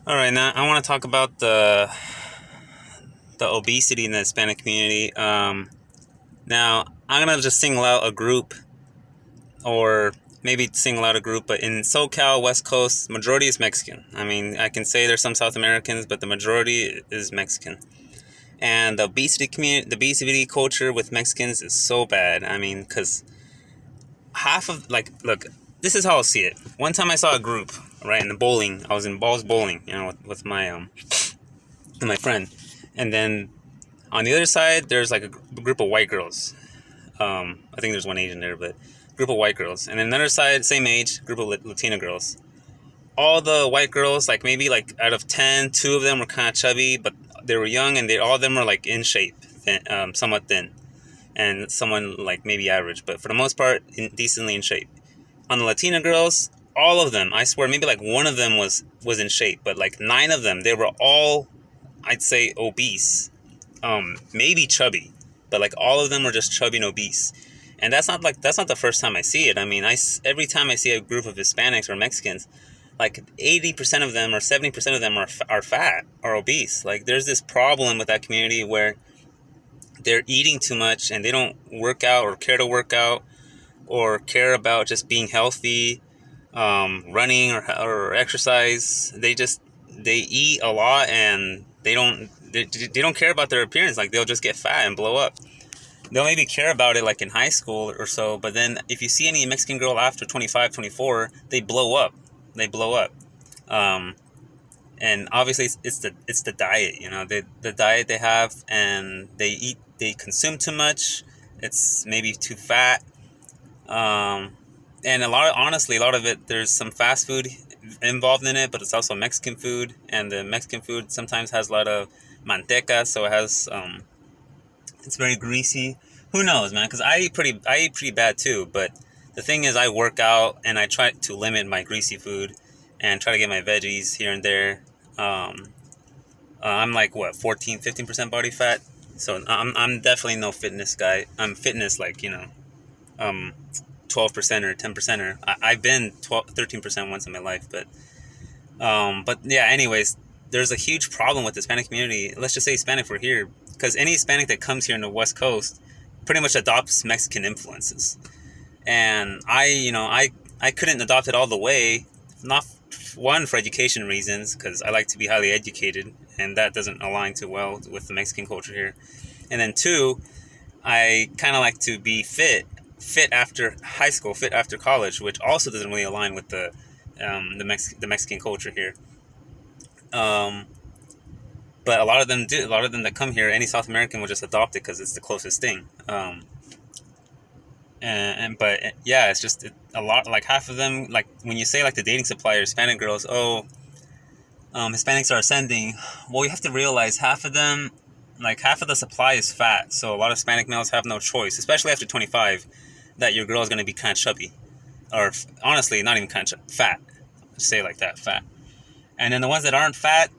All right, now I want to talk about the obesity in the Hispanic community. Now I'm gonna just single out a group, or maybe single out a group, but in SoCal, West Coast, majority is Mexican. I mean, I can say there's some South Americans, but the majority is Mexican. And the obesity community, the obesity culture with Mexicans is so bad. I mean, because half of look, this is how I see it. One time I saw a group right in the bowling. I was in balls bowling, with my friend, and then on the other side, there's like a group of white girls. I think there's one Asian there, but group of white girls. And then another side, same age, group of Latina girls. All the white girls, like maybe like out of 10, two of them were kind of chubby, but they were young, and all of them were like in shape, somewhat thin, and someone like maybe average, but for the most part, decently in shape. On the Latina girls, all of them, I swear, maybe like one of them was in shape, but like nine of them, they were all, I'd say, obese, maybe chubby, but like all of them were just chubby and obese. And that's not the first time I see it. I mean, every time I see a group of Hispanics or Mexicans, like 80% of them or 70% of them are fat or obese. Like there's this problem with that community where they're eating too much and they don't work out or care to work out or care about just being healthy, running or exercise. They eat a lot, and they don't care about their appearance. Like they'll just get fat and blow up. They'll maybe care about it like in high school or so, but then if you see any Mexican girl after 25, 24, they blow up. They blow up. Um, and obviously it's the diet, the diet they have, and they consume too much. It's maybe too fat. Um, and honestly, a lot of it, there's some fast food involved in it, but it's also Mexican food, and the Mexican food sometimes has a lot of manteca, so it's very greasy. Who knows, man? Because I eat pretty bad too. But the thing is, I work out and I try to limit my greasy food and try to get my veggies here and there. Um, I'm like what 14, 15% body fat, so I'm definitely no fitness guy. I'm fitness like um 12% or 10%er. I've been 13% once in my life, but yeah. Anyways, there's a huge problem with the Hispanic community. Let's just say Hispanic for here, because any Hispanic that comes here in the West Coast pretty much adopts Mexican influences, and I couldn't adopt it all the way. Not one for education reasons, because I like to be highly educated, and that doesn't align too well with the Mexican culture here. And then two, I kind of like to be fit after high school, fit after college, which also doesn't really align with the Mexican culture here. Um, but a lot of them do. A lot of them that come here, any South American will just adopt it because it's the closest thing. But yeah, it's just a lot. Like half of them, like when you say like the dating supplier, Hispanic girls, oh, Hispanics are ascending. Well, you have to realize half of them, like half of the supply is fat. So a lot of Hispanic males have no choice, especially after 25, that your girl is going to be kind of chubby, or honestly, not even kind of fat. Say it like that, fat. And then the ones that aren't fat,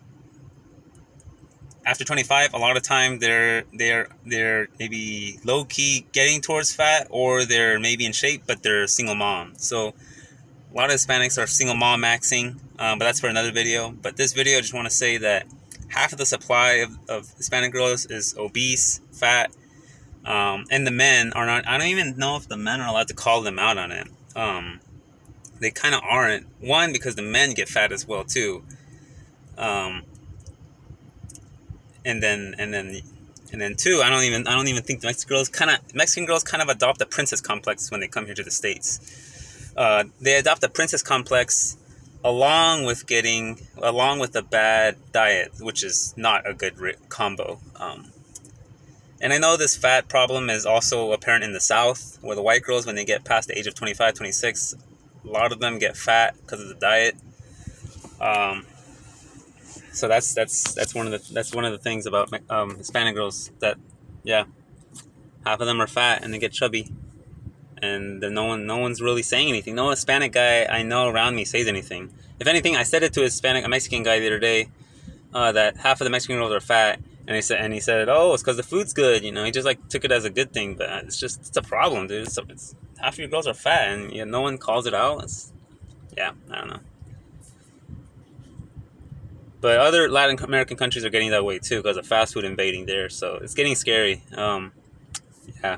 after 25, a lot of time they're maybe low key getting towards fat, or they're maybe in shape, but they're single mom. So a lot of Hispanics are single mom maxing, but that's for another video. But this video, I just want to say that half of the supply of Hispanic girls is obese, fat, and the men are not. I don't even know if the men are allowed to call them out on it. They kind of aren't. One, because the men get fat as well too. Um, and then and then and then two, I don't even think Mexican girls kind of adopt a princess complex when they come here to the States. They adopt a princess complex along with a bad diet, which is not a good combo. And I know this fat problem is also apparent in the South, where the white girls, when they get past the age of 25, 26, a lot of them get fat because of the diet. So that's one of the things about Hispanic girls, that yeah, half of them are fat and they get chubby, and then no one's really saying anything. No Hispanic guy I know around me says anything. If anything, I said it to a Mexican guy the other day, that half of the Mexican girls are fat, and he said, oh, it's because the food's good. He just like took it as a good thing, but it's a problem, dude. It's half of your girls are fat, and no one calls it out. Yeah, I don't know. But other Latin American countries are getting that way too because of fast food invading there. So it's getting scary. Yeah.